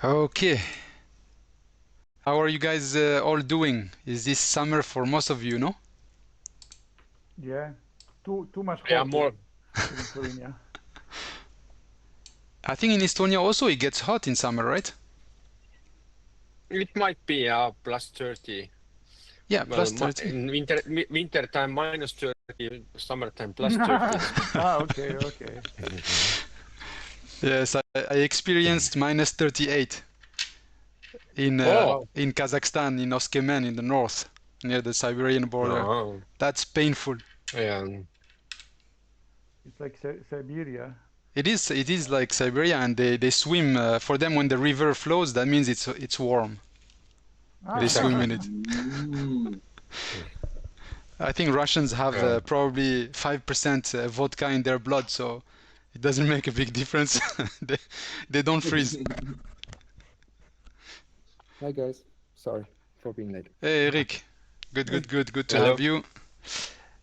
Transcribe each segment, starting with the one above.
Okay. How are you guys all doing? Is this summer for most of you, no? Yeah, too much hot Yeah, more. in Slovenia. I think in Estonia also it gets hot in summer, right? It might be plus 30. Yeah, Well, plus 30. in winter time minus 30, summertime plus 30. Okay. Yes, I experienced minus 38 Oh, in Kazakhstan, in Oskmen, in the north, near the Siberian border. no. That's painful. Yeah. It's like Siberia. It is like Siberia, and they swim. For them, when the river flows, that means it's warm. They swim in it. Mm. I think Russians have Yeah. probably 5% vodka in their blood, so it doesn't make a big difference. They don't freeze. Hi guys, sorry for being late. Hey, Eric. Good to Hello. have you.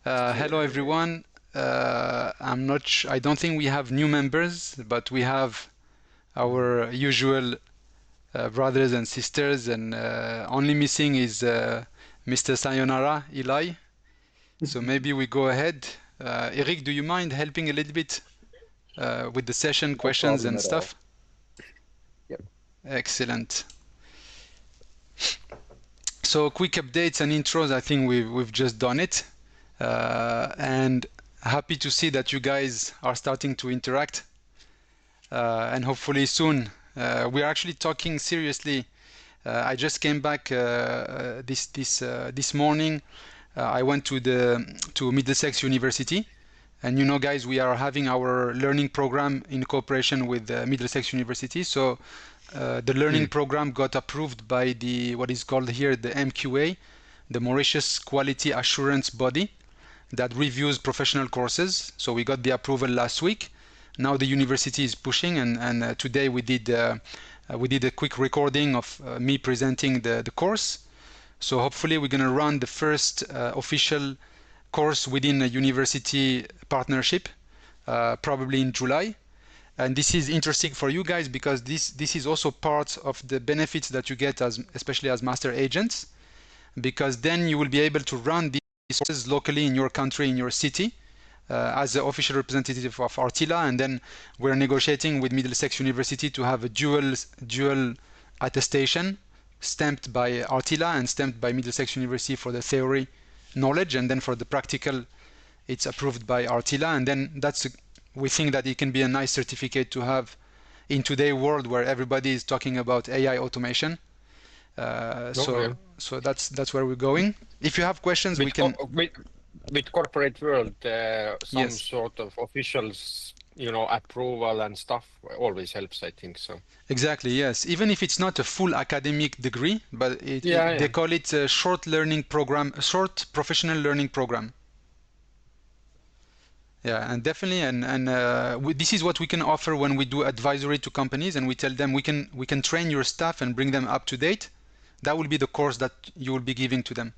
Hello, everyone. I don't think we have new members, but we have our usual brothers and sisters, and only missing is Mr. Sayonara, Eli. So maybe we go ahead. Eric, do you mind helping a little bit with the session No questions problem and at stuff? Yep. Excellent. So quick updates and intros, I think we've just done it. And happy to see that you guys are starting to interact. And hopefully soon. We're actually talking seriously. I just came back this morning. I went to Middlesex University, and you know, guys, we are having our learning program in cooperation with Middlesex University. So the learning program got approved by what is called here the MQA, the Mauritius Quality Assurance Body that reviews professional courses. So we got the approval last week. Now the university is pushing, and today we did a quick recording of me presenting the course. So hopefully we're going to run the first official course within a university partnership, probably in July. And this is interesting for you guys because this is also part of the benefits that you get especially as master agents, because then you will be able to run these courses locally in your country, in your city, as the official representative of RTILA, and then we're negotiating with Middlesex University to have a dual attestation stamped by RTILA and stamped by Middlesex University for the theory knowledge, and then for the practical it's approved by RTILA, and then we think that it can be a nice certificate to have in today's world where everybody is talking about AI automation. So that's where we're going. If you have questions, we can. With corporate world, some Yes. sort of officials, approval and stuff always helps, I think so. Exactly, yes. Even if it's not a full academic degree, but Yeah. they call it a short learning program, a short professional learning program. Yeah, and definitely, and this is what we can offer when we do advisory to companies, and we tell them we can train your staff and bring them up to date. That will be the course that you will be giving to them.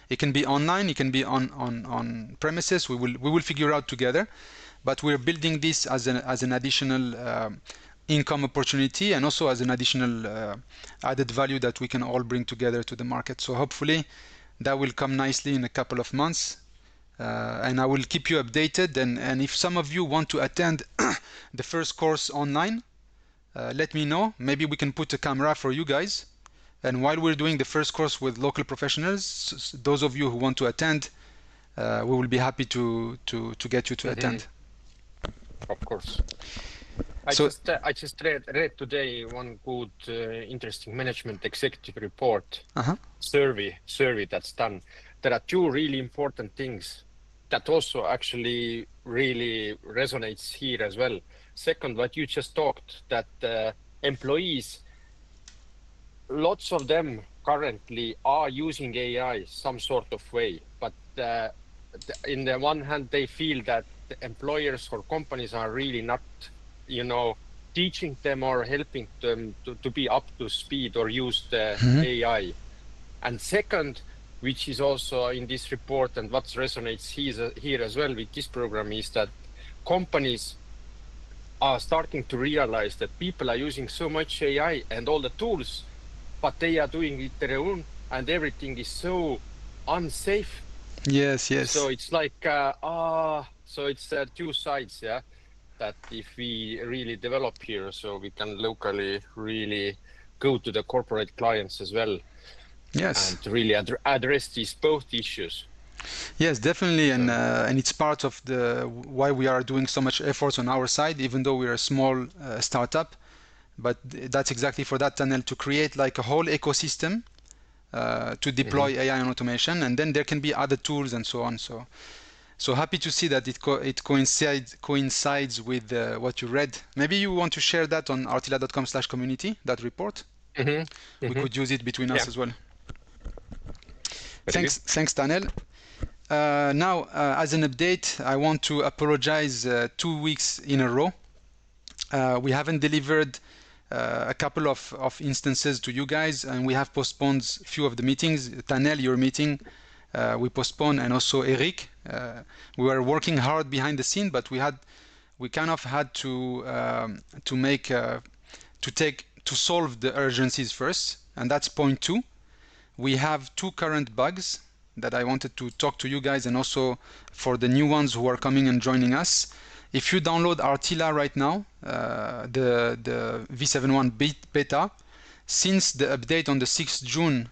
It can be online, it can be on premises. We will figure out together, but we're building this as an additional income opportunity, and also as an additional added value that we can all bring together to the market. So hopefully that will come nicely in a couple of months. And I will keep you updated, and if some of you want to attend the first course online, let me know. Maybe we can put a camera for you guys, and while we're doing the first course with local professionals, those of you who want to attend, we will be happy to get you to attend. Of course. I just read today one good interesting management executive report survey that's done. There are two really important things that also actually really resonates here as well. Second, what you just talked, that employees, lots of them currently are using AI some sort of way, but in the one hand, they feel that the employers or companies are really not, teaching them or helping them to be up to speed or use the AI. And second, which is also in this report and what resonates here as well with this program, is that companies are starting to realize that people are using so much AI and all the tools, but they are doing it their own, and everything is so unsafe. Yes, yes. So it's like, so it's two sides, yeah, that if we really develop here, so we can locally really go to the corporate clients as well. Yes. And really address these both issues. Yes, definitely, and it's part of the why we are doing so much efforts on our side, even though we're a small startup. But that's exactly for that tunnel to create like a whole ecosystem to deploy AI and automation, and then there can be other tools and so on. So happy to see that it coincides with what you read. Maybe you want to share that on rtila.com/community, that report. We could use it between us as well. Thanks, Daniel. Now, as an update, I want to apologize 2 weeks in a row. We haven't delivered a couple of instances to you guys, and we have postponed a few of the meetings. Daniel, your meeting, we postponed, and also Eric. We were working hard behind the scene, but we kind of had to solve the urgencies first, and that's point 2. We have 2 current bugs that I wanted to talk to you guys, and also for the new ones who are coming and joining us. If you download RTILA right now, the v7.1 beta, since the update on the 6th June,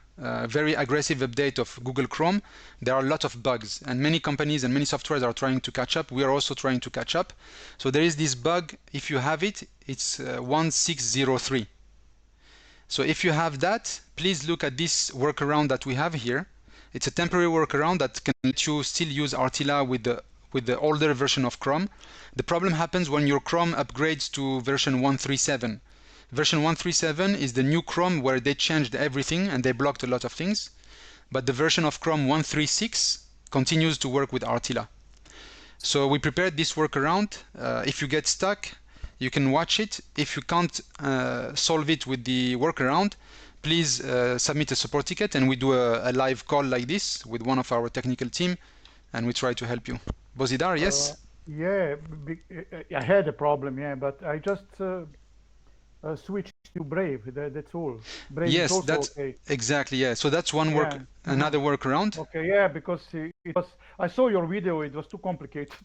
very aggressive update of Google Chrome, there are a lot of bugs, and many companies and many softwares are trying to catch up. We are also trying to catch up. So there is this bug. If you have it, it's 1603. So if you have that, please look at this workaround that we have here. It's a temporary workaround that can let you still use RTILA with the older version of Chrome. The problem happens when your Chrome upgrades to version 137. Version 137 is the new Chrome where they changed everything and they blocked a lot of things. But the version of Chrome 136 continues to work with RTILA. So we prepared this workaround. If you get stuck, you can watch it. If you can't solve it with the workaround, please submit a support ticket, and we do a live call like this with one of our technical team, and we try to help you. Bozidar, yes? Yeah, I had a problem, yeah, but I just switched to Brave. That's all. Brave yes, is also that's okay. Exactly. Yeah. So that's one another workaround. Okay. Yeah, because it was. I saw your video. It was too complicated.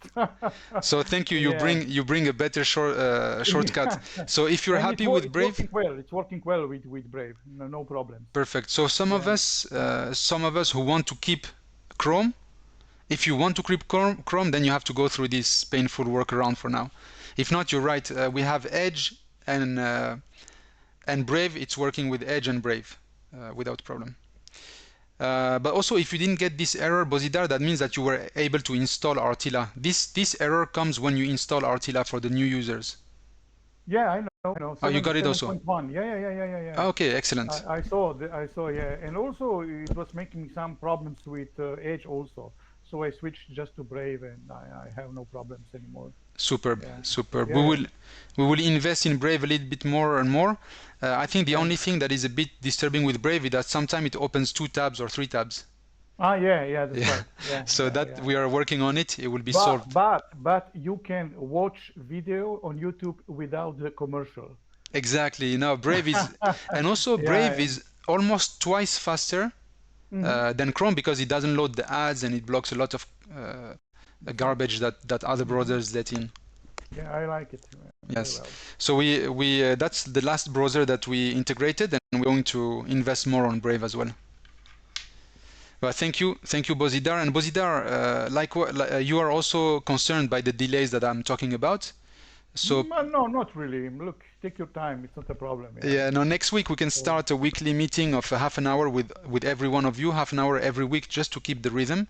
So thank you. You bring a better shortcut. So if you're happy with Brave, it's working well with Brave. No problem. Perfect. So some of us who want to keep Chrome, if you want to keep Chrome, then you have to go through this painful workaround for now. If not, you're right. We have Edge and Brave. It's working with Edge and Brave without problem. But also, if you didn't get this error, Bozidar, that means that you were able to install RTILA. This error comes when you install RTILA for the new users. Yeah, I know. Oh, you got it also. 7.1. Yeah. Okay, excellent. I saw, yeah, and also it was making some problems with Edge also. So I switched just to Brave, and I have no problems anymore. Superb. Yeah. We will invest in Brave a little bit more and more. I think the only thing that is a bit disturbing with Brave is that sometimes it opens 2 tabs or 3 tabs. Yeah, that's right. Yeah, so we are working on it. It will be solved. But you can watch video on YouTube without the commercial. Exactly. Now Brave is, and also Brave is almost twice faster than Chrome, because it doesn't load the ads and it blocks a lot of garbage that other browsers let in. Yeah, I like it. Yes. Well. So we that's the last browser that we integrated, and we're going to invest more on Brave as well. Well, thank you, Bozidar. And Bozidar, you are also concerned by the delays that I'm talking about. So no, not really. Look, take your time. It's not a problem. Yeah. No. Next week we can start a weekly meeting of half an hour with every one of you, half an hour every week, just to keep the rhythm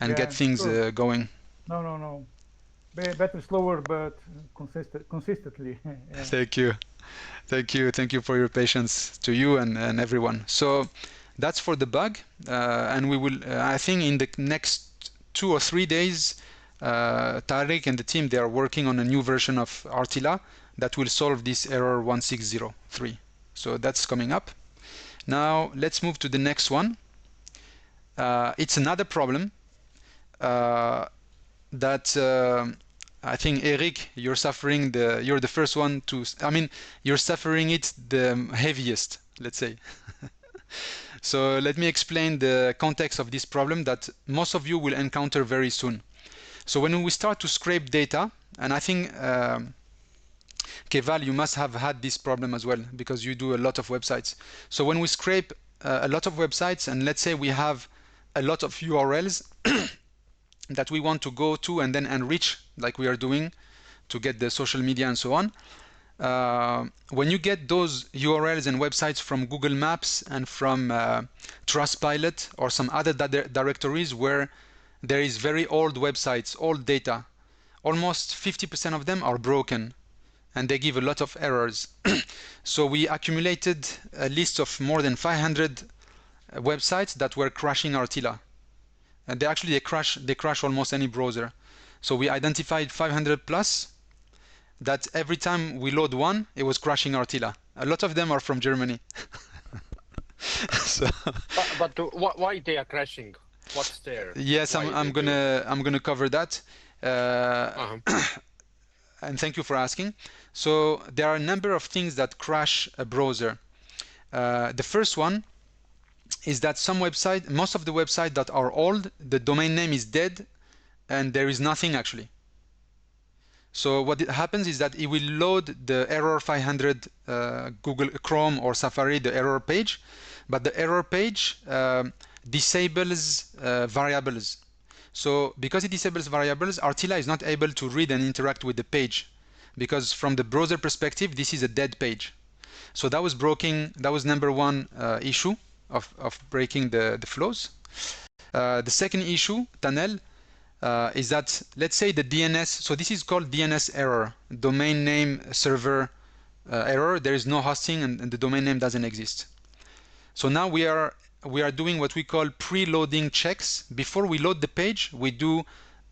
and get things going. No. Better slower, but consistently. Yeah. Thank you for your patience, to you and everyone. So that's for the bug, and we will. I think in the next 2 or 3 days, Tariq and the team, they are working on a new version of RTILA that will solve this error 1603. So that's coming up. Now let's move to the next one. It's another problem that I think Eric, you're suffering you're the first one to, I mean, you're suffering it the heaviest, let's say. So let me explain the context of this problem that most of you will encounter very soon. So when we start to scrape data, and I think Keval, you must have had this problem as well because you do a lot of websites. So when we scrape a lot of websites, and let's say we have a lot of URLs that we want to go to and then enrich, like we are doing to get the social media and so on. When you get those URLs and websites from Google Maps and from Trustpilot or some other directories where there is very old websites, old data, almost 50% of them are broken and they give a lot of errors. So we accumulated a list of more than 500 websites that were crashing RTILA. And they crash almost any browser. So we identified 500 plus that every time we load one, it was crashing RTILA. A lot of them are from Germany. So, but why they are crashing? What's there? Yes, I'm gonna cover that. And thank you for asking. So there are a number of things that crash a browser. The first one is that most of the websites that are old, the domain name is dead and there is nothing actually. So what happens is that it will load the error 500 Google Chrome or Safari, the error page, but the error page disables variables. So because it disables variables, RTILA is not able to read and interact with the page because from the browser perspective, this is a dead page. So that was broken. That was number one issue of breaking the flows. The second issue, Tanel, is that let's say the DNS. So this is called DNS error, domain name server error. There is no hosting and the domain name doesn't exist. So now we are doing what we call preloading checks. Before we load the page, we do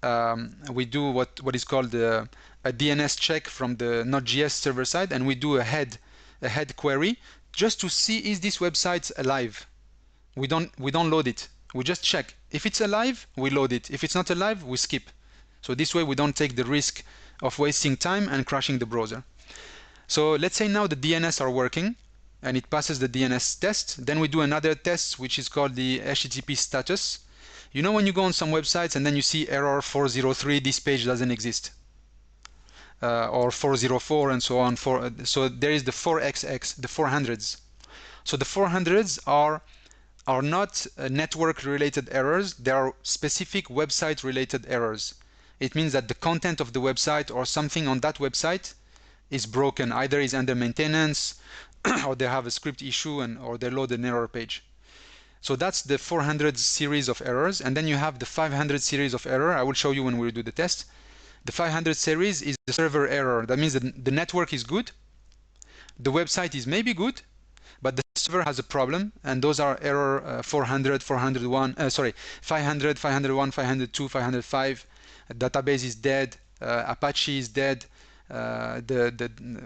what is called a DNS check from the Node.js server side, and we do a head query just to see is this website alive. We don't load it. We just check. If it's alive, we load it. If it's not alive, we skip. So this way we don't take the risk of wasting time and crashing the browser. So let's say now the DNS are working and it passes the DNS test. Then we do another test which is called the HTTP status. You know when you go on some websites and then you see error 403, this page doesn't exist. Or 404 and so on. So there is the 4XX, the 400s. So the 400s are not network-related errors. They are specific website-related errors. It means that the content of the website or something on that website is broken. Either is under maintenance, or they have a script issue, or they load an error page. So that's the 400 series of errors. And then you have the 500 series of error. I will show you when we do the test. The 500 series is the server error. That means that the network is good. The website is maybe good, but the server has a problem, and those are error 400, 401, 500, 501, 502, 505. Database is dead, Apache is dead,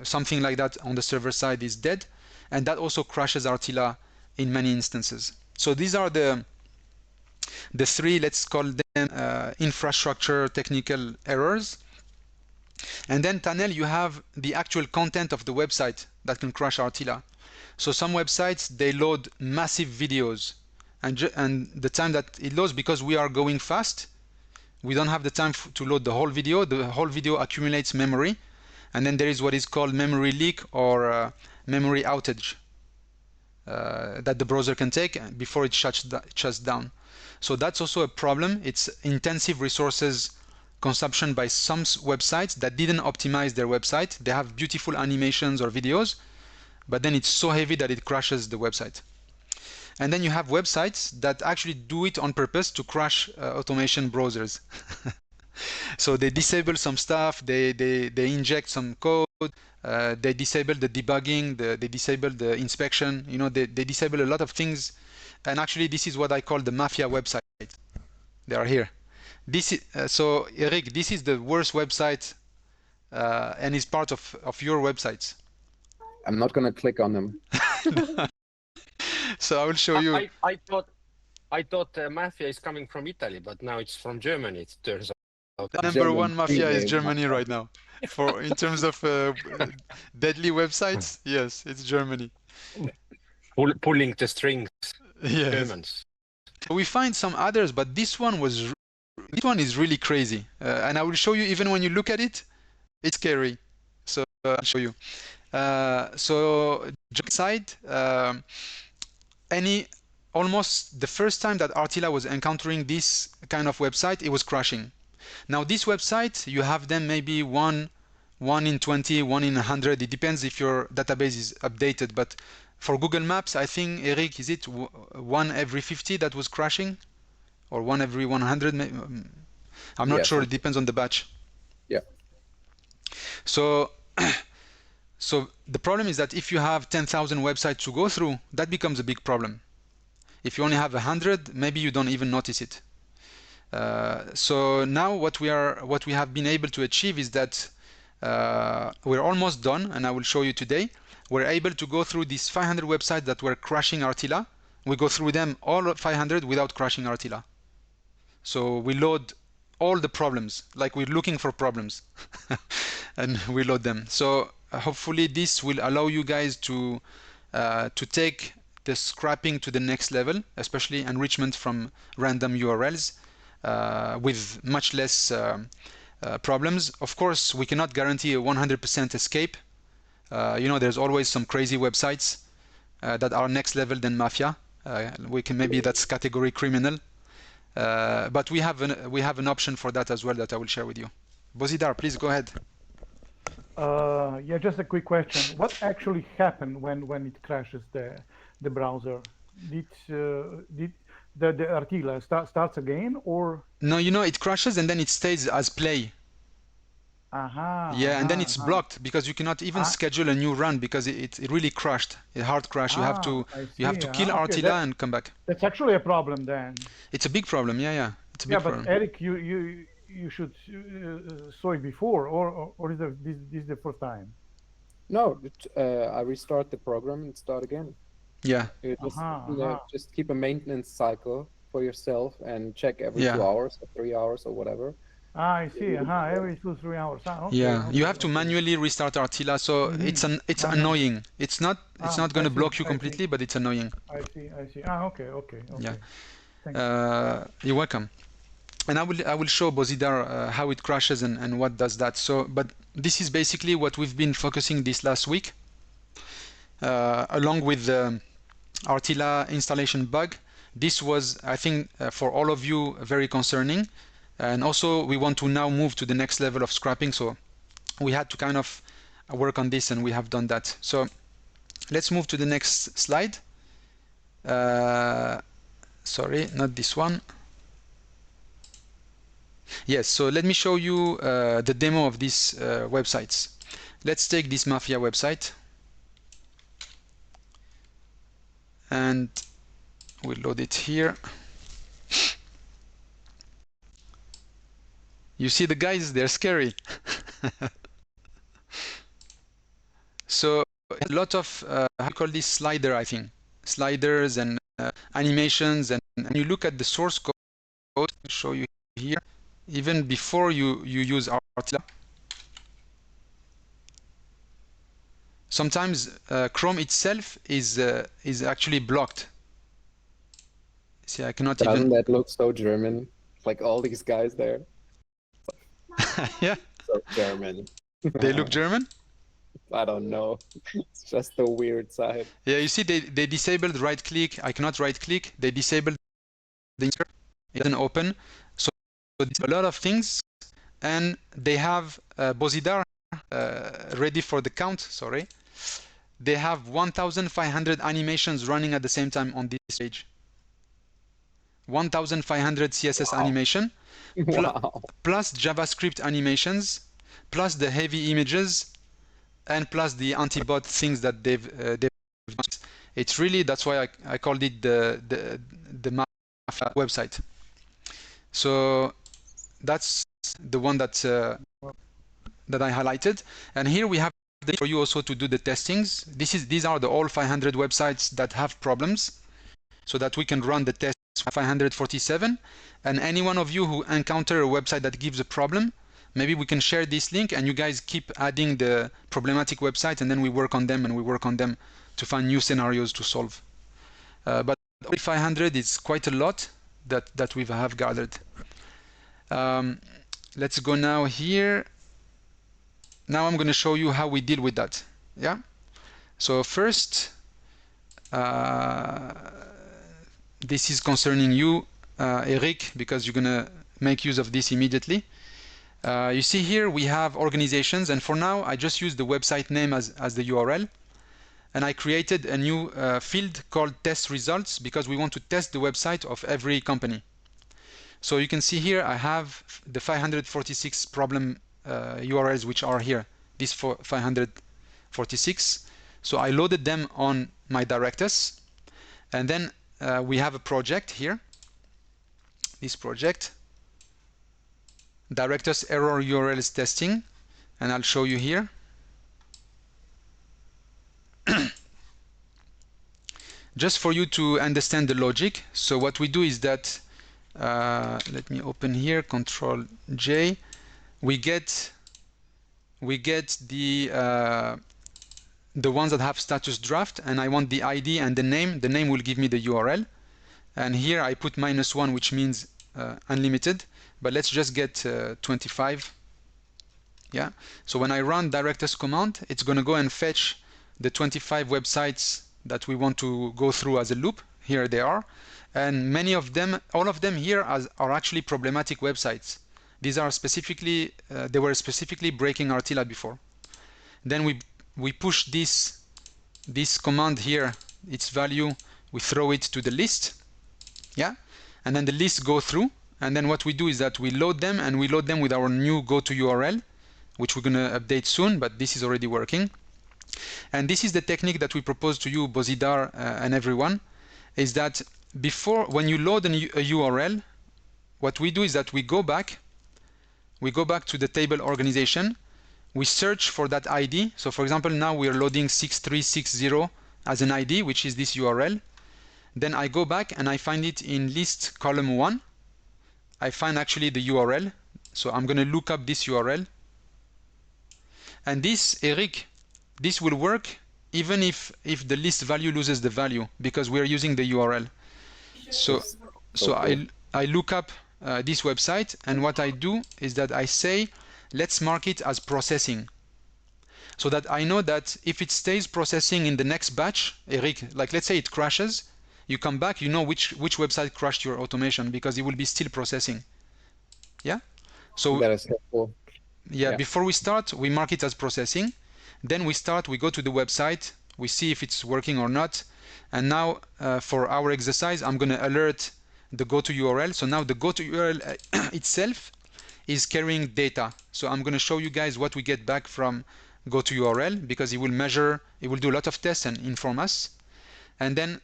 something like that on the server side is dead, and that also crashes RTILA in many instances. So these are the three, let's call them infrastructure technical errors. And then Tanel, you have the actual content of the website that can crash RTILA. So some websites, they load massive videos, and the time that it loads, because we are going fast, we don't have the time to load the whole video. The whole video accumulates memory, and then there is what is called memory leak or memory outage that the browser can take before it shuts down. So that's also a problem. It's intensive resources consumption by some websites that didn't optimize their website. They have beautiful animations or videos, but then it's so heavy that it crashes the website. And then you have websites that actually do it on purpose to crash automation browsers. So they disable some stuff, they inject some code, they disable the debugging, they disable the inspection, you know, they disable a lot of things. And actually this is what I call the mafia website. They are here. This is, so Eric, this is the worst website and is part of your websites. I'm not going to click on them. So I will show you. I thought mafia is coming from Italy, but now it's from Germany, it turns The number one mafia is Germany right now. In terms of deadly websites, yes, it's Germany. Pulling the strings, yes. Germans. We find some others, but this one is really crazy, and I will show you. Even when you look at it, it's scary. So I'll show you. So side, almost the first time that RTILA was encountering this kind of website, it was crashing. Now this website, you have them maybe one in 20, 1 in 100. It depends if your database is updated. But for Google Maps, I think, Eric, is it 1 every 50 that was crashing? Or 1 every 100? I'm not sure. It depends on the batch. Yeah. So the problem is that if you have 10,000 websites to go through, that becomes a big problem. If you only have 100, maybe you don't even notice it. So now what we have been able to achieve is that we're almost done, and I will show you today. We're able to go through these 500 websites that were crashing RTILA. We go through them all 500 without crashing RTILA. So we load all the problems, like we're looking for problems, and we load them. So hopefully this will allow you guys to take the scrapping to the next level, especially enrichment from random URLs with much less problems. Of course, we cannot guarantee a 100% escape. There's always some crazy websites that are next level than mafia. Maybe that's category criminal. But we have an option for that as well that I will share with you. Bozidar, please go ahead. Yeah, just a quick question. What actually happened when it crashes the browser? Did the RTILA starts again, or? No, it crashes and then it stays as play. And then it's blocked because you cannot even schedule a new run because it really crashed. A hard crash. You have to kill RTILA and come back. That's actually a problem then. It's a big problem. Yeah. It's a big problem. But Eric, you should saw it before, or is this the first time? No, I restart the program and start again. Yeah. Just keep a maintenance cycle for yourself and check every 2 hours or 3 hours or whatever. I see. Every 2-3 hours. Okay, you have to manually restart RTILA, so it's annoying. It's not going to block you completely, but it's annoying. I see. Okay. Yeah. Thank you. You're welcome. And I will show Bozidar how it crashes and what does that. But this is basically what we've been focusing this last week, along with the RTILA installation bug. This was, I think, for all of you, very concerning. And also, we want to now move to the next level of scrapping. So we had to kind of work on this, and we have done that. So let's move to the next slide. Sorry, not this one. Yes, so let me show you the demo of these websites. Let's take this Mafia website. And we'll load it here. You see the guys, they're scary. So a lot of, how you call this, slider, I think. Sliders and animations. And you look at the source code, I'll show you here, even before you use RTILA. Sometimes Chrome itself is actually blocked. See, I cannot Doesn't that look so German? Like all these guys there. Yeah. So German. They look German? I don't know. It's just the weird side. Yeah, you see, they disabled right click. I cannot right click. They disabled the insert. It doesn't open. So a lot of things. And they have Bozidar ready for the count. Sorry. They have 1,500 animations running at the same time on this page. 1,500 CSS animation. Plus JavaScript animations, plus the heavy images, and plus the anti-bot things that they've done. It's really, that's why I called it the Mafia website. So that's the one that I highlighted. And here we have for you also to do the testings. These are the all 500 websites that have problems. so that we can run the test 547. And any one of you who encounter a website that gives a problem, maybe we can share this link and you guys keep adding the problematic websites, and then we work on them and we work on them to find new scenarios to solve. But 500 is quite a lot that we have gathered. Let's go now here. Now I'm going to show you how we deal with that. Yeah. So first, this is concerning you, Eric, because you're going to make use of this immediately. You see here we have organizations, and for now I just use the website name as the URL. And I created a new field called test results because we want to test the website of every company. So you can see here I have the 546 problem URLs which are here, these 546. So I loaded them on my Directus, and then we have a project here, this project, Directus error URLs testing, and I'll show you here. Just for you to understand the logic, so what we do is that, let me open here, Control J, we get the ones that have status draft, and I want the ID and the name. The name will give me the URL, and here I put -1, which means unlimited, but let's just get 25. Yeah, so when I run Directus command, it's going to go and fetch the 25 websites that we want to go through as a loop. Here they are, and many of them, all of them here are actually problematic websites. These are specifically, they were specifically breaking RTILA before. Then we push this command here, its value, we throw it to the list, yeah, and then the list go through, and then what we do is that we load them, and we load them with our new go-to URL, which we're going to update soon, but this is already working. And this is the technique that we propose to you, Bozidar, and everyone, is that before, when you load a URL, what we do is that we go back to the table organization, we search for that ID. So for example, now we are loading 6360 as an ID, which is this URL. Then I go back and I find it in list column 1. I find actually the URL. So I'm going to look up this URL. And this, Eric, this will work even if the list value loses the value, because we are using the URL. So I look up this website, and what I do is that I say, let's mark it as processing, so that I know that if it stays processing in the next batch, Eric, like let's say it crashes, you come back, you know which website crashed your automation, because it will be still processing. Yeah. So that is helpful. Yeah. Before we start, we mark it as processing. Then we go to the website, we see if it's working or not. And now for our exercise, I'm going to alert the go-to URL. So now the go-to URL itself is carrying data. So I'm going to show you guys what we get back from go-to URL, because it will measure, it will do a lot of tests and inform us. And then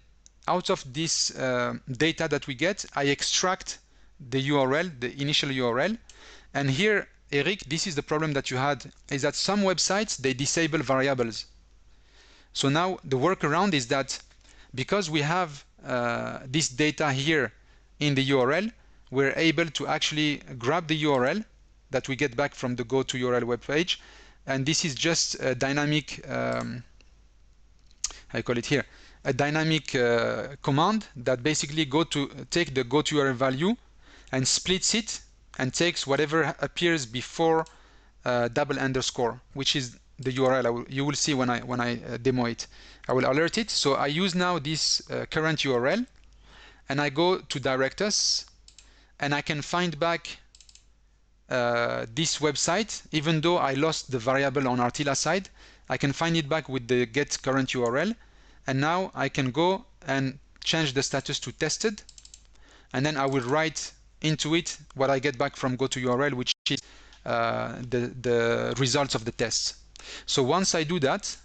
out of this data that we get, I extract the URL, the initial URL. And here, Eric, this is the problem that you had, is that some websites, they disable variables. So now the workaround is that because we have this data here in the URL, we're able to actually grab the URL that we get back from the go-to URL web page. And this is just a dynamic, I call it here, a dynamic command that basically take the go-to URL value and splits it and takes whatever appears before double underscore, which is the URL. You will see when I demo it. I will alert it. So I use now this current URL, and I go to Directus, and I can find back this website. Even though I lost the variable on RTILA side, I can find it back with the get current URL, and now I can go and change the status to tested, and then I will write into it what I get back from go-to-URL, which is the results of the tests. So once I do that,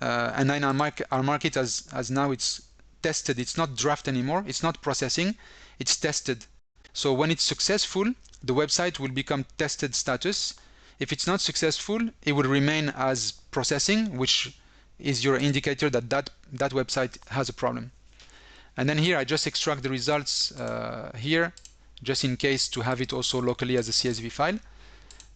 and then I'll mark it as now it's tested. It's not draft anymore. It's not processing. It's tested. So when it's successful, the website will become tested status. If it's not successful, it will remain as processing, which is your indicator that that website has a problem. And then here I just extract the results here, just in case to have it also locally as a CSV file.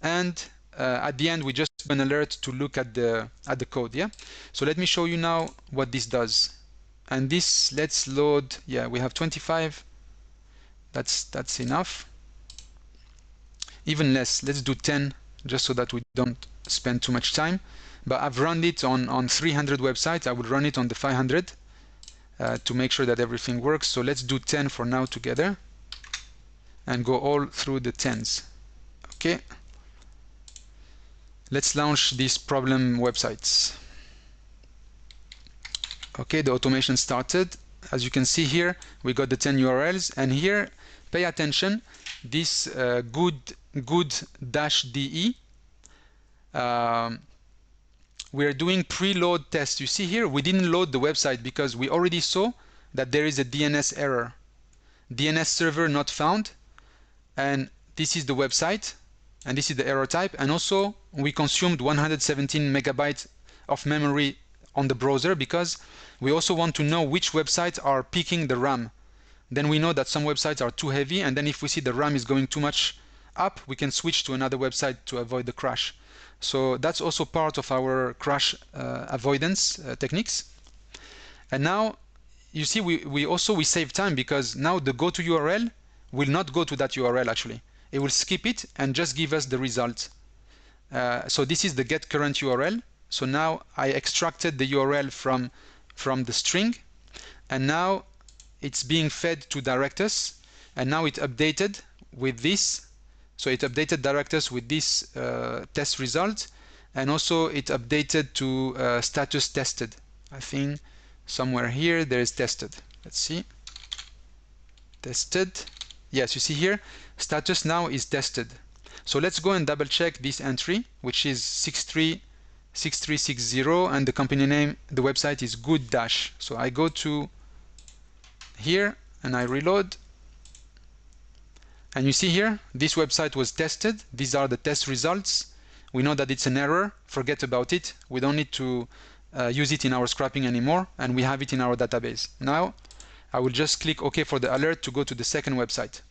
And at the end, we just do an alert to look at the code. Yeah. So let me show you now what this does. And this, let's load. Yeah, we have 25. That's enough. Even less. Let's do 10, just so that we don't spend too much time. But I've run it on 300 websites. I would run it on the 500 to make sure that everything works. So let's do 10 for now together, and go all through the 10s. Okay. Let's launch these problem websites. Okay, the automation started. As you can see here, we got the 10 URLs, and here, pay attention, this good-de, we are doing preload tests. You see here, we didn't load the website because we already saw that there is a DNS error. DNS server not found, and this is the website, and this is the error type, and also we consumed 117 megabytes of memory on the browser because we also want to know which websites are peaking the RAM. Then we know that some websites are too heavy, and then if we see the RAM is going too much up, we can switch to another website to avoid the crash. So that's also part of our crash avoidance techniques. And now you see we save time, because now the go to URL will not go to that URL actually. It will skip it and just give us the result. So this is the get current URL. So now I extracted the URL from the string, and now it's being fed to Directus, and now it updated with this. So it updated Directus with this test result, and also it updated to status tested. I think somewhere here there is tested. Let's see. Tested. Yes, you see here, status now is tested. So let's go and double check this entry, which is 6360, and the company name, the website is good dash. So I go to here and I reload, and you see here this website was tested. These are the test results. We know that it's an error, forget about it. We don't need to use it in our scrapping anymore, and we have it in our database. Now I will just click OK for the alert to go to the second website.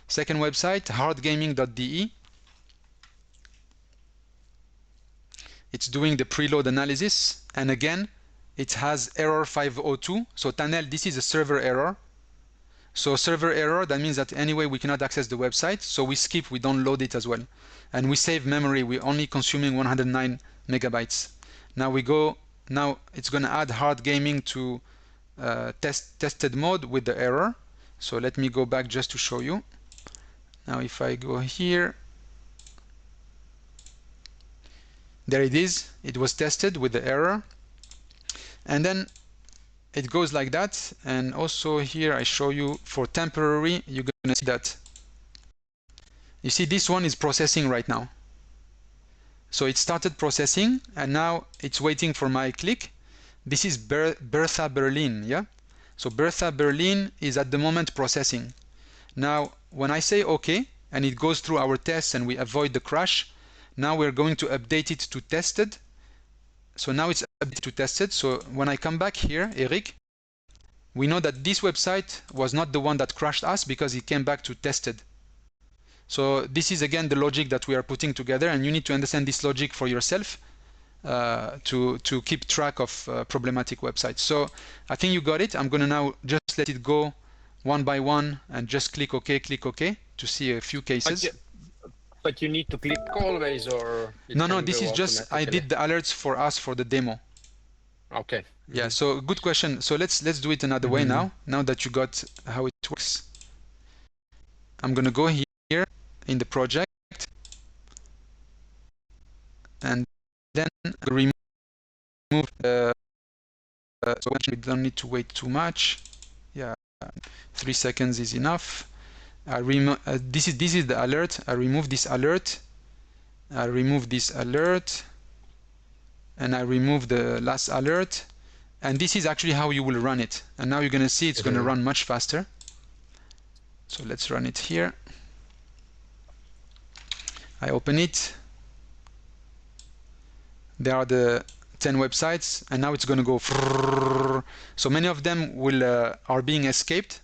Second website, hardgaming.de. It's doing the preload analysis, and again it has error 502. So Tanel, this is a server error. So server error, that means that anyway we cannot access the website, so we skip, we don't load it as well. And we save memory, we're only consuming 109 megabytes. Now we go, now it's going to add hard gaming to tested mode with the error. So let me go back just to show you. Now if I go here, there it is, it was tested with the error, and then it goes like that. And also here I show you for temporary, you're gonna see that, you see this one is processing right now. So it started processing, and now it's waiting for my click. This is Bertha Berlin, yeah? So Bertha Berlin is at the moment processing. Now when I say OK, and it goes through our tests and we avoid the crash, now we're going to update it to tested. So now it's updated to tested. So when I come back here, Eric, we know that this website was not the one that crashed us because it came back to tested. So this is again the logic that we are putting together, and you need to understand this logic for yourself to keep track of problematic websites. So I think you got it. I'm going to now just let it go one by one and just click OK to see a few cases. But you need to click always, or no, this is just, I did the alerts for us for the demo. Okay. Yeah, so good question. So let's do it another way now that you got how it works. I'm going to go here in the project, and then remove the so we don't need to wait too much. Yeah, 3 seconds is enough. This is the alert. I remove this alert. I remove this alert, and I remove the last alert. And this is actually how you will run it. And now you're going to see it's going to run much faster. So let's run it here. I open it. There are the 10 websites, and now it's going to go. So many of them are being escaped.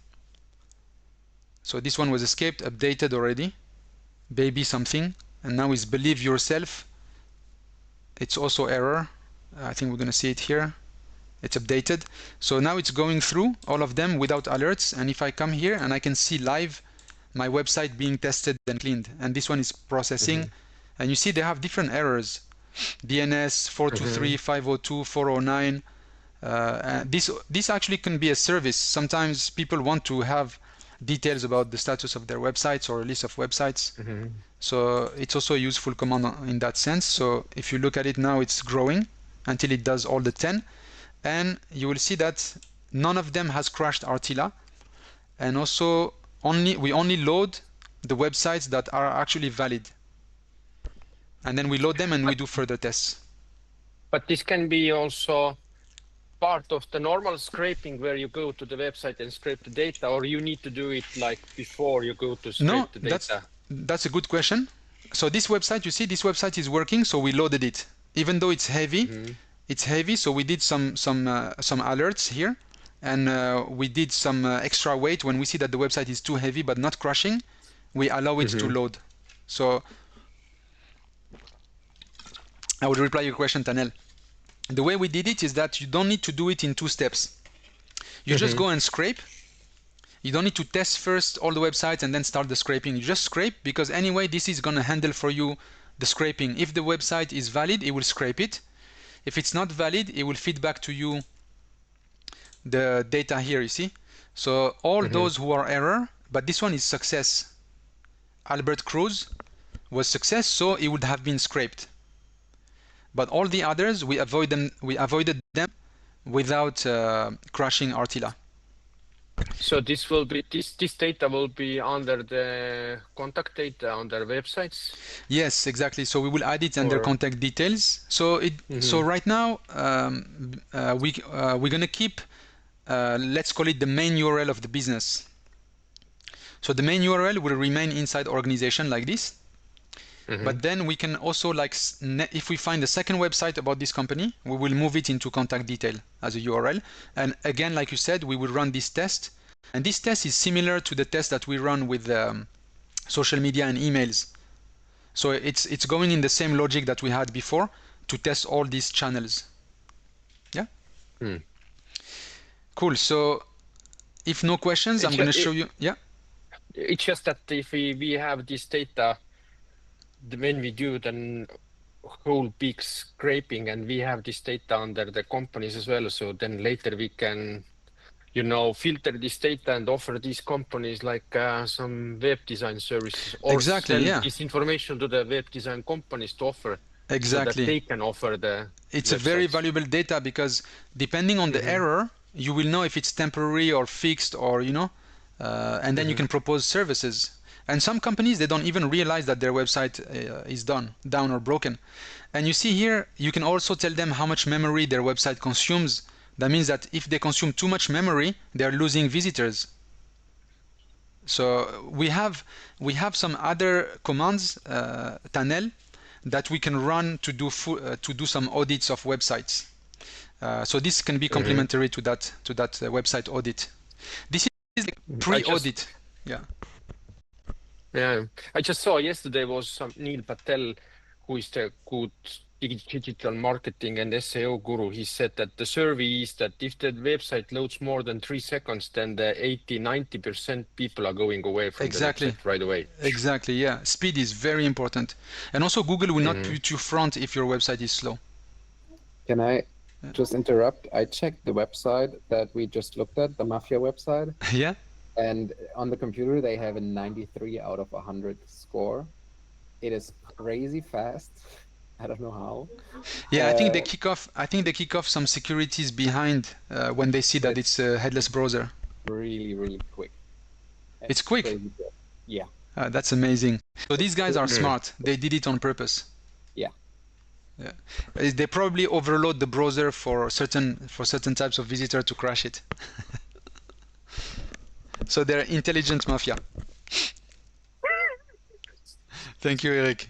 So this one was escaped, updated already, baby something, and now is believe yourself. It's also error. I think we're going to see it here. It's updated. So now it's going through all of them without alerts, and if I come here and I can see live my website being tested and cleaned, and this one is processing, and you see they have different errors. DNS 423, 502, 409. This actually can be a service. Sometimes people want to have details about the status of their websites or a list of websites. So it's also a useful command in that sense. So if you look at it now, it's growing until it does all the 10. And you will see that none of them has crashed RTILA. And also we only load the websites that are actually valid. And then we load them and we do further tests. But this can be also part of the normal scraping where you go to the website and scrape the data, or you need to do it like before you go to scrape the data? That's a good question. So this website, you see, this website is working, so we loaded it. Even though it's heavy, so we did some alerts here, and we did some extra weight. When we see that the website is too heavy but not crashing, we allow it to load. So I would reply your question, Tanel. The way we did it is that you don't need to do it in 2 steps. You just go and scrape. You don't need to test first all the websites and then start the scraping. You just scrape, because anyway this is going to handle for you the scraping. If the website is valid, it will scrape it. If it's not valid, it will feed back to you the data here, you see. So all those who are error, but this one is success. Albert Cruz was success, so it would have been scraped. But all the others, we avoided them without crashing RTILA. So this data will be under the contact data on their websites? Yes, exactly. So we will add it under contact details. So so right now we're gonna keep let's call it the main URL of the business. So the main URL will remain inside organization like this. But then we can also, like, if we find a second website about this company, we will move it into contact detail as a URL. And again, like you said, we will run this test. And this test is similar to the test that we run with social media and emails. So it's going in the same logic that we had before to test all these channels. Yeah? Cool. So if no questions, I'm going to show you. Yeah? It's just that if we have this data, when we do the whole big scraping and we have this data under the companies as well, so then later we can, filter this data and offer these companies like some web design services, or sell this information to the web design companies to offer. Exactly. So that they can offer the It's a very valuable data, because depending on the error, you will know if it's temporary or fixed, or and then you can propose services. And some companies, they don't even realize that their website is down or broken. And you see here, you can also tell them how much memory their website consumes. That means that if they consume too much memory, they are losing visitors. So we have some other commands, Tanel, that we can run to do some audits of websites. So this can be complementary to that website audit. This is like pre-audit. Yeah, I just saw yesterday was some Neil Patel, who is the good digital marketing and SEO guru. He said that the survey is that if the website loads more than 3 seconds, then the 80–90% people are going away from the website right away. Exactly, yeah. Speed is very important. And also Google will not put you front if your website is slow. Can I just interrupt? I checked the website that we just looked at, the Mafia website. Yeah. And on the computer, they have a 93 out of 100 score. It is crazy fast. I don't know how. Yeah, I think they kick off some securities behind when they see that it's a headless browser. Really, really quick. It's quick. Yeah. That's amazing. So these guys are smart. They did it on purpose. Yeah. Yeah. They probably overload the browser for certain types of visitor to crash it. So they're intelligent mafia. Thank you, Eric.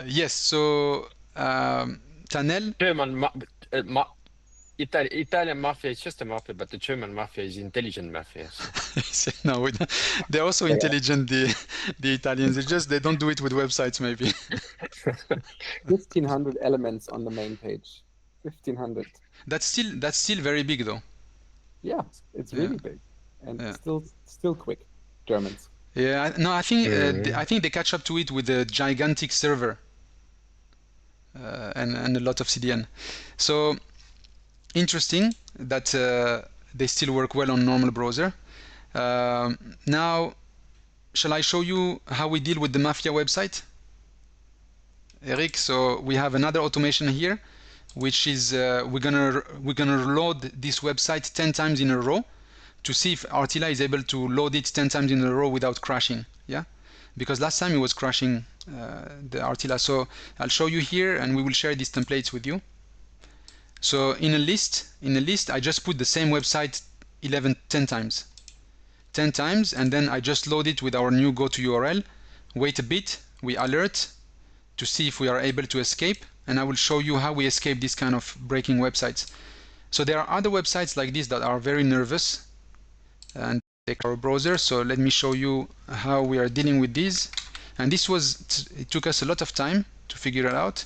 Yes, so tunnel. Italian mafia is just a mafia, but the German mafia is intelligent mafia. So. No, they're also intelligent. The Italians, they don't do it with websites, maybe. 1,500 elements on the main page. 1,500. That's still very big, though. Yeah, it's really big, and still quick. Germans. Yeah, no, I think they catch up to it with a gigantic server and a lot of CDN. So interesting that they still work well on normal browser. Now, shall I show you how we deal with the Mafia website, Eric? So we have another automation here, which is we're gonna load this website 10 times in a row to see if RTILA is able to load it 10 times in a row without crashing. Yeah, because last time it was crashing the RTILA. So I'll show you here, and we will share these templates with you. So in a list, I just put the same website 10 times, and then I just load it with our new go-to URL. Wait a bit, we alert to see if we are able to escape, and I will show you how we escape this kind of breaking websites. So there are other websites like this that are very nervous and take our browser. So let me show you how we are dealing with these. And it took us a lot of time to figure it out.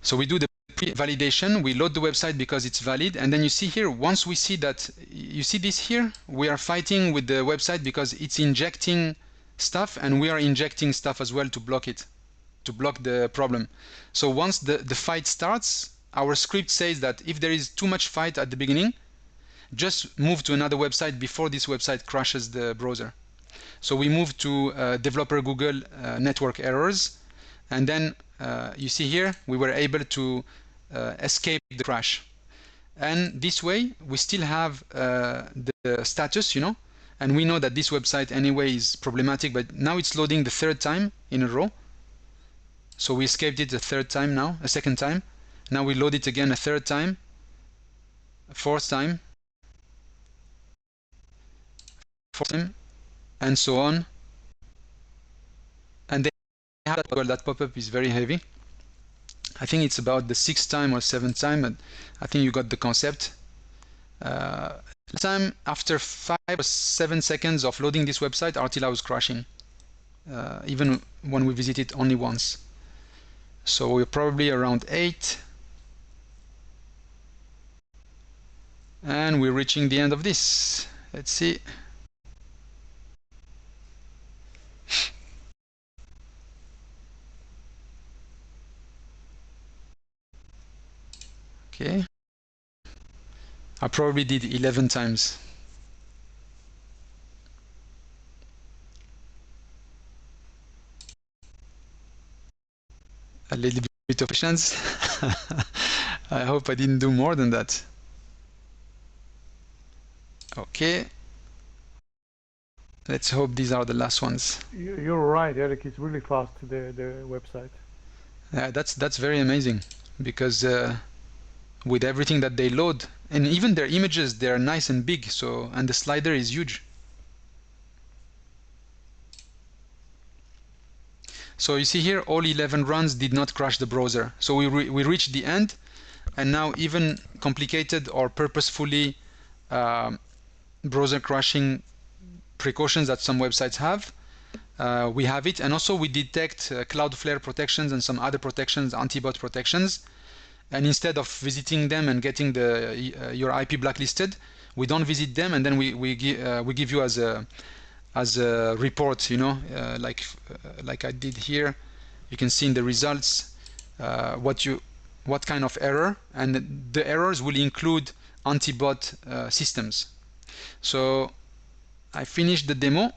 So we do the validation, we load the website because it's valid, and then you see here, once we see that, you see this here, we are fighting with the website because it's injecting stuff, and we are injecting stuff as well to block it, to block the problem. So once the fight starts, our script says that if there is too much fight at the beginning, just move to another website before this website crashes the browser. So we move to developer Google network errors, and then you see here we were able to escape the crash. And this way we still have the status, and we know that this website anyway is problematic, but now it's loading the third time in a row. So we escaped it a second time. Now we load it again a third time, a fourth time, and so on. And that pop-up is very heavy. I think it's about the 6th time or 7th time, and I think you got the concept. Last time, after 5 or 7 seconds of loading this website, RTILA was crashing, even when we visited only once. So we're probably around 8. And we're reaching the end of this. Let's see. Okay. I probably did 11 times. A little bit of patience. I hope I didn't do more than that. Okay. Let's hope these are the last ones. You're right, Eric. It's really fast, the website. That's very amazing, because with everything that they load, and even their images, they're nice and big. So, and the slider is huge. So you see here, all 11 runs did not crash the browser. So we reached the end, and now even complicated or purposefully browser crashing precautions that some websites have, we have it. And also we detect Cloudflare protections and some other protections, anti-bot protections. And instead of visiting them and getting your IP blacklisted, we don't visit them, and then we give you as a report, like I did here. You can see in the results what kind of error, and the errors will include anti-bot systems. So I finished the demo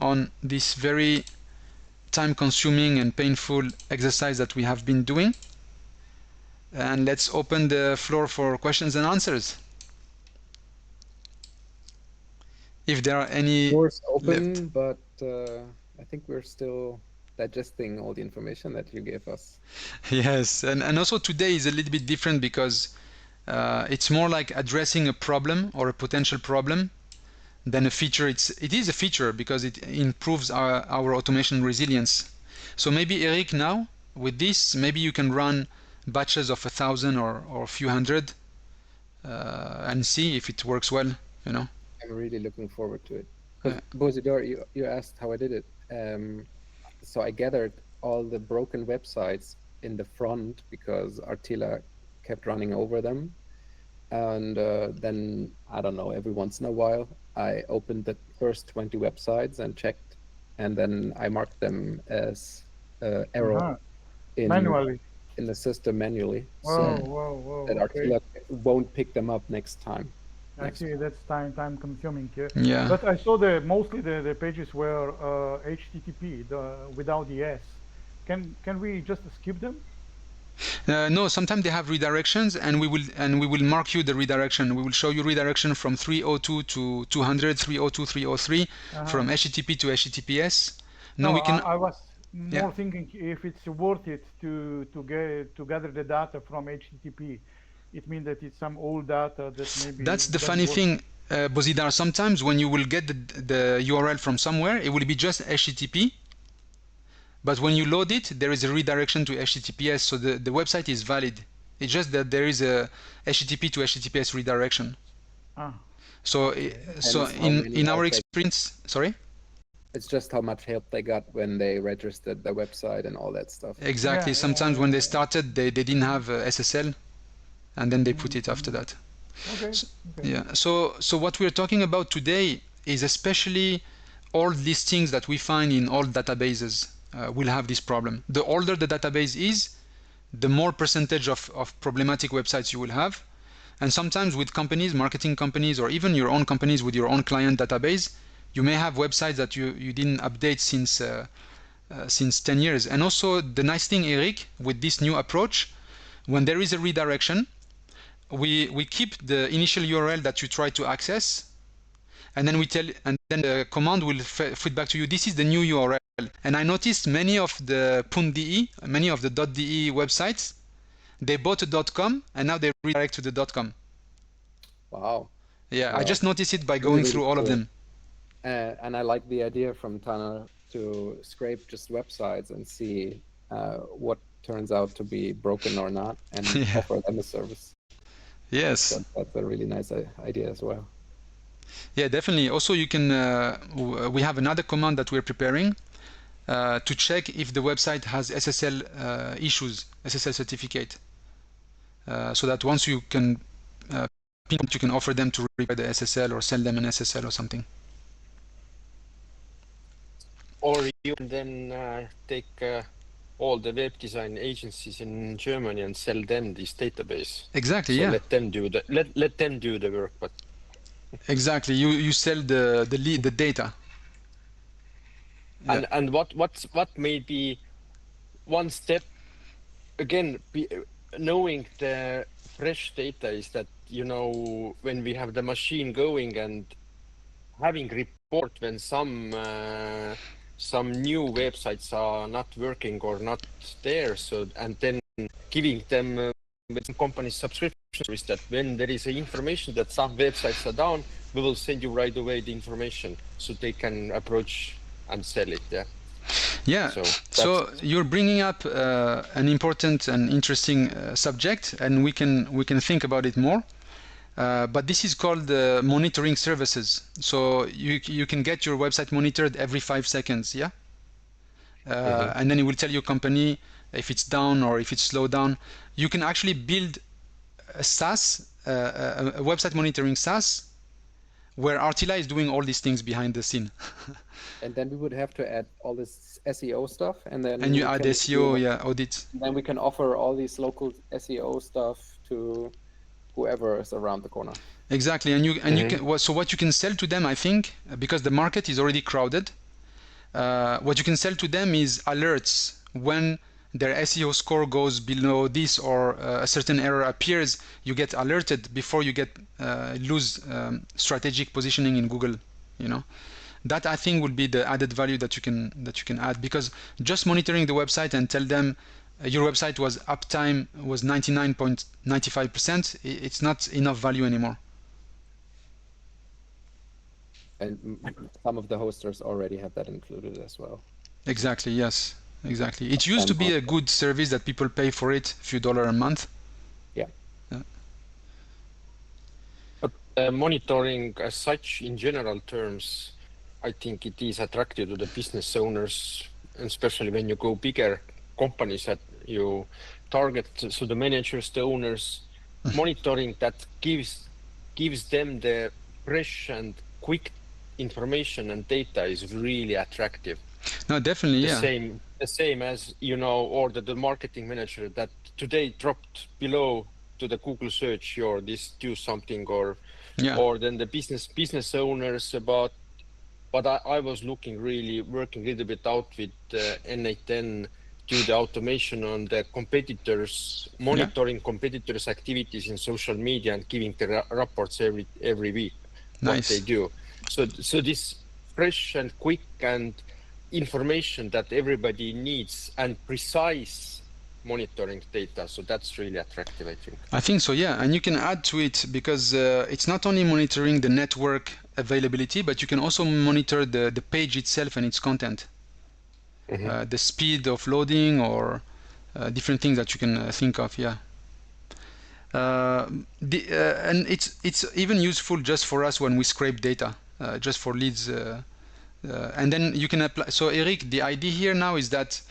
on this very time-consuming and painful exercise that we have been doing. And let's open the floor for questions and answers. If there are any. Doors open, left. But I think we're still digesting all the information that you gave us. Yes, and also today is a little bit different because it's more like addressing a problem or a potential problem than a feature. It is a feature because it improves our automation resilience. So maybe Eric, now with this, maybe you can run batches of 1,000 or a few hundred and see if it works well, you know. I'm really looking forward to it. But Bosidor, you asked how I did it. So I gathered all the broken websites in the front because RTILA kept running over them. And then, I don't know, every once in a while, I opened the first 20 websites and checked, and then I marked them as error manually in the system manually. Whoa, that RTILA won't pick them up next time. Actually, that's time consuming. Yeah. But I saw mostly the pages were HTTP without the S. Can we just skip them? No, sometimes they have redirections, and we will mark you the redirection. We will show you redirection from 302 to 200, 302, 303, from HTTP to HTTPS. No, we can. I was more thinking if it's worth it to gather the data from HTTP. It means that it's some old data that maybe. That's the funny thing, Bosidar. Sometimes when you will get the URL from somewhere, it will be just HTTP. But when you load it, there is a redirection to HTTPS, so the website is valid. It's just that there is a HTTP to HTTPS redirection. So in our experience, sorry? It's just how much help they got when they registered the website and all that stuff. Exactly. Sometimes when they started, they didn't have SSL, and then they put it after that. Okay. Yeah. So what we're talking about today is especially old listings that we find in old databases. Will have this problem. The older the database is, the more percentage of problematic websites you will have. And sometimes with companies, marketing companies, or even your own companies with your own client database, you may have websites that you didn't update since 10 years. And also the nice thing, Eric, with this new approach, when there is a redirection, we keep the initial URL that you try to access, and then then the command will feed back to you, this is the new URL. And I noticed many of the .de, many of the .de websites, they bought a .com and now they redirect to the .com. Wow. Yeah, I just noticed it by going through all of them. And I like the idea from Tana to scrape just websites and see what turns out to be broken or not, and offer them a service. Yes. That's a really nice idea as well. Yeah, definitely. Also, you can. We have another command that we're preparing to check if the website has SSL issues, SSL certificate, so that once you can you can offer them to repair the SSL or sell them an SSL or something. Or you can then take all the web design agencies in Germany and sell them this database. Exactly. So Yeah. let them do the work, but. Exactly. You sell the data. Yeah. And what may be one step again, knowing the fresh data is that, you know, when we have the machine going and having report when some new websites are not working or not there, so and then giving them with company subscription is that when there is information that some websites are down, we will send you right away the information so they can approach and sell it. Yeah. So you're bringing up an important and interesting subject, and we can think about it more. But this is called monitoring services. So you can get your website monitored every 5 seconds. Yeah. And then it will tell your company if it's down or if it's slowed down. You can actually build a SaaS, a website monitoring SaaS, where RTILA is doing all these things behind the scene. And then we would have to add all this SEO stuff, and then you add SEO, audit. Then we can offer all these local SEO stuff to whoever is around the corner. Exactly, and you can. So what you can sell to them, I think, because the market is already crowded, what you can sell to them is alerts when their SEO score goes below this or a certain error appears. You get alerted before you lose strategic positioning in Google. You know, that I think would be the added value that you can add, because just monitoring the website and tell them your website was uptime was 99.95%, it's not enough value anymore. And some of the hosters already have that included as well. Exactly, yes. exactly. It used to be a good service that people pay for it, a few dollars a month. Yeah. But monitoring as such, in general terms, I think it is attractive to the business owners, and especially when you go bigger companies that you target. So the managers, the owners, monitoring that gives them the fresh and quick information and data is really attractive. No, definitely, The yeah. same as, you know, or the marketing manager that today dropped below to the Google search or this do something, or Yeah. or then the business owners about. But I was working a little bit out with N8N, do the automation on the competitors, monitoring competitors' activities in social media and giving the reports every week what Nice. they do. So this fresh and quick and information that everybody needs and precise monitoring data. So that's really attractive, I think. I think so, yeah. And you can add to it because it's not only monitoring the network availability, but you can also monitor the page itself and its content. The speed of loading or different things that you can think of, yeah. And it's even useful just for us when we scrape data, just for leads. And then you can apply. So Eric, the idea here now is that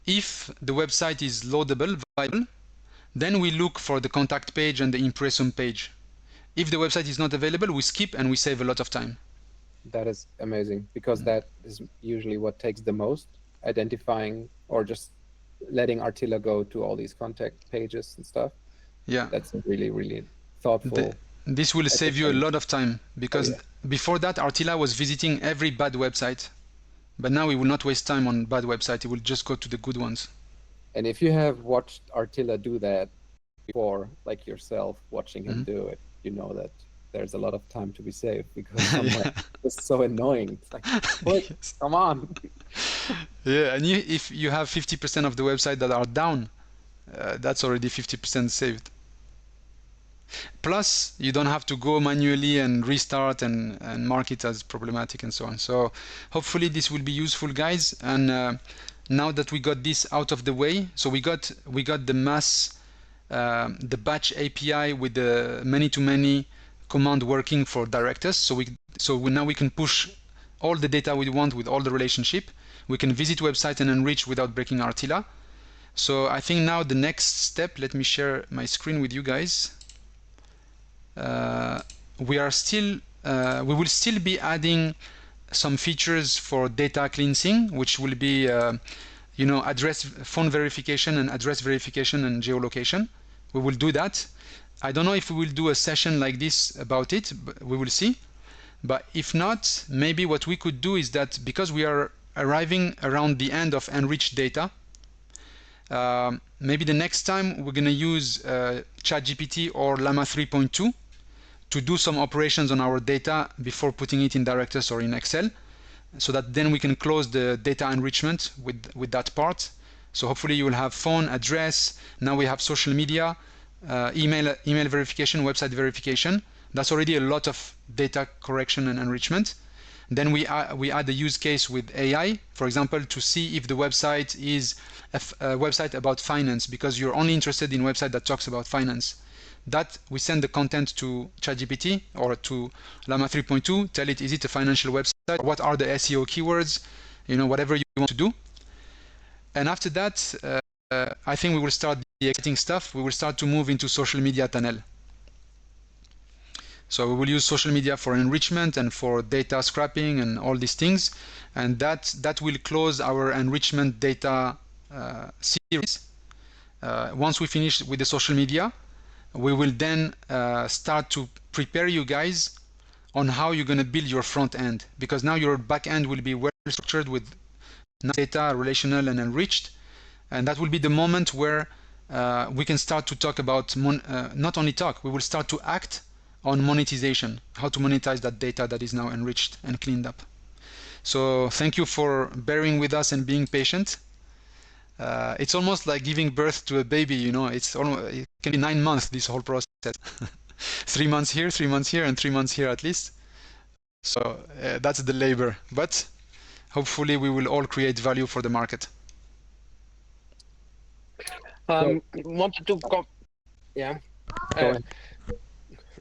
if the website is loadable, viable, then we look for the contact page and the impressum page. If the website is not available, we skip and we save a lot of time. That is amazing, because that is usually what takes the most, identifying or just letting RTILA go to all these contact pages and stuff. Yeah. That's really, really thoughtful. This will save you a lot of time, because before that, RTILA was visiting every bad website. But now we will not waste time on bad website. It will just go to the good ones. And if you have watched RTILA do that before, like yourself, watching him do it, you know that there's a lot of time to be saved, because it's so annoying. It's like, wait, come on. Yeah, and if you have 50% of the website that are down, that's already 50% saved. Plus, you don't have to go manually and restart and mark it as problematic and so on. So hopefully this will be useful, guys. And now that we got this out of the way, so we got the the batch API with the many-to-many command working for Directus. So now we can push all the data we want with all the relationship. We can visit website and enrich without breaking RTILA. So I think now the next step, let me share my screen with you guys. We will still be adding some features for data cleansing, which will be phone verification and address verification and geolocation. We will do that. I don't know if we will do a session like this about it, but we will see. But if not, maybe what we could do is that, because we are arriving around the end of enriched data, maybe the next time we're going to use ChatGPT or Llama 3.2 to do some operations on our data before putting it in Directus or in Excel, so that then we can close the data enrichment with that part. So hopefully you will have phone, address. Now we have social media, email verification, website verification. That's already a lot of data correction and enrichment. Then we add a use case with AI, for example, to see if the website is a website about finance, because you're only interested in website that talks about finance. That we send the content to ChatGPT or to Llama 3.2, tell it, is it a financial website? What are the SEO keywords? Whatever you want to do. And after that, I think we will start the exciting stuff. We will start to move into social media tunnel. So we will use social media for enrichment and for data scrapping and all these things. And that will close our enrichment data series. Once we finish with the social media, we will then start to prepare you guys on how you're going to build your front end, because now your back end will be well structured with data, relational and enriched, and that will be the moment where we can start to talk about not only talk, we will start to act on monetization, how to monetize that data that is now enriched and cleaned up. So thank you for bearing with us and being patient. It's almost like giving birth to a baby, it can be 9 months, this whole process. 3 months here, 3 months here, and 3 months here at least. So that's the labor, but hopefully we will all create value for the market. Wanted to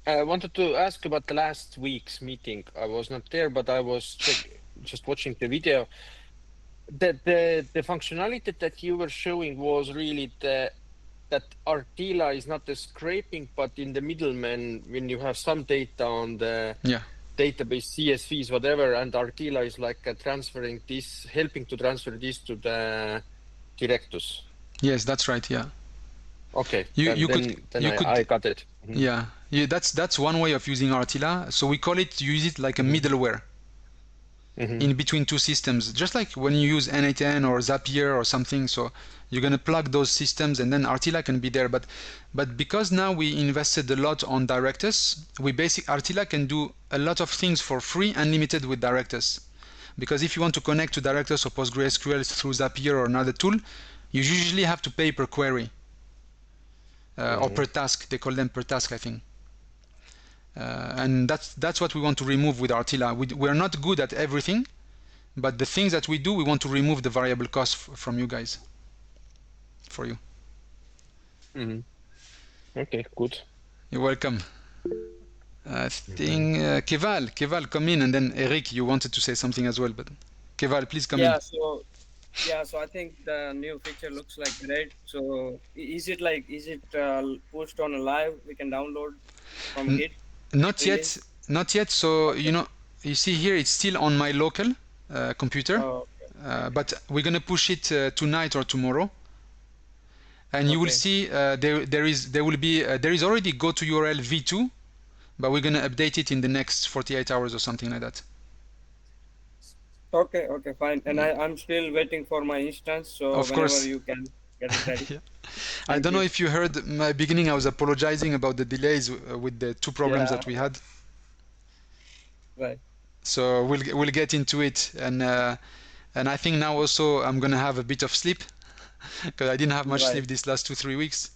I wanted to ask about the last week's meeting. I was not there, but I was just watching the video. The functionality that you were showing was really that RTILA is not the scraping, but in the middleman, when you have some data on the database, CSVs, whatever, and RTILA is like transferring this, helping to transfer this to the Directus. Yes, that's right. Yeah. Okay. I got it. Yeah. That's one way of using RTILA. So we use it like a middleware in between two systems, just like when you use N8N or Zapier or something. So you're gonna plug those systems, and then RTILA can be there. But because now we invested a lot on Directus, RTILA can do a lot of things for free, unlimited with Directus. Because if you want to connect to Directus or PostgreSQL through Zapier or another tool, you usually have to pay per query. Or per task. They call them per task, I think. And that's what we want to remove with RTILA. We're not good at everything, but the things that we do, we want to remove the variable cost from you guys, for you. Okay, good. You're welcome. I think Keval, come in, and then Eric, you wanted to say something as well, but Keval, please come in. So I think the new feature looks like great. So is it pushed on a live? We can download from Git? Not yet. So you see here, it's still on my local computer, but we're gonna push it tonight or tomorrow, and you will see there is already go to URL v2, but we're gonna update it in the next 48 hours or something like that. Okay, fine. And I'm still waiting for my instance, so of whenever course you can get it ready. I don't know if you heard my beginning. I was apologizing about the delays with the two problems that we had. Right. So we'll get into it, and I think now also I'm gonna have a bit of sleep because I didn't have much sleep these last 2-3 weeks.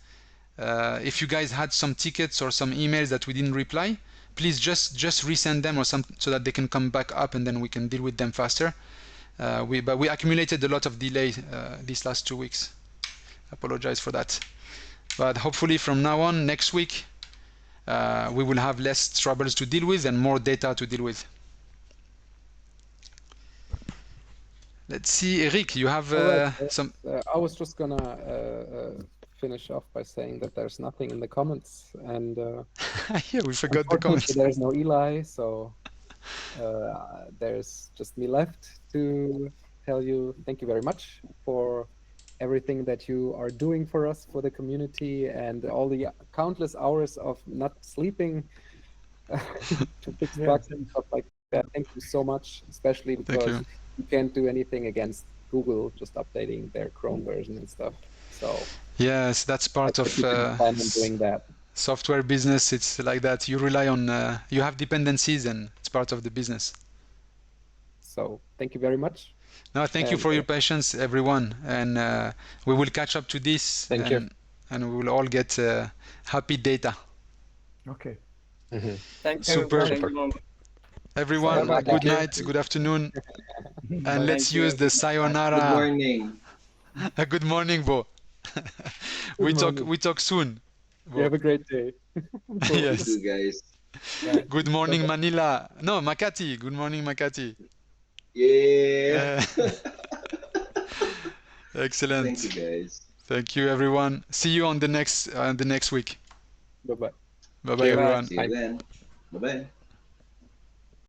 If you guys had some tickets or some emails that we didn't reply, please just resend them or so that they can come back up, and then we can deal with them faster. But we accumulated a lot of delay these last 2 weeks. I apologize for that. But hopefully from now on, next week, we will have less troubles to deal with and more data to deal with. Let's see, Eric, you have some... I was just gonna finish off by saying that there's nothing in the comments, and yeah, we forgot the comments. There's no Eli, so there's just me left to tell you thank you very much for everything that you are doing for us, for the community, and all the countless hours of not sleeping to fix bugs and stuff like that. Thank you so much, especially because you can't do anything against Google just updating their Chrome version and stuff. So yes, that's part of doing that. Software business. It's like that. You rely on, you have dependencies, and it's part of the business. So thank you very much. No, thank you for your patience, everyone, and we will catch up to this. Thank you. And we will all get happy data. Okay. Thank you. Super. Everyone, good night, good afternoon, and let's use the sayonara. Good morning. Good morning, Bo. We talk soon. You have a great day. Yes. You guys. Good morning, Manila. No, Makati. Good morning, Makati. Yeah. Excellent. Thank you, guys. Thank you, everyone. See you on the next week. Bye bye. Bye bye, everyone. See you then. Bye bye.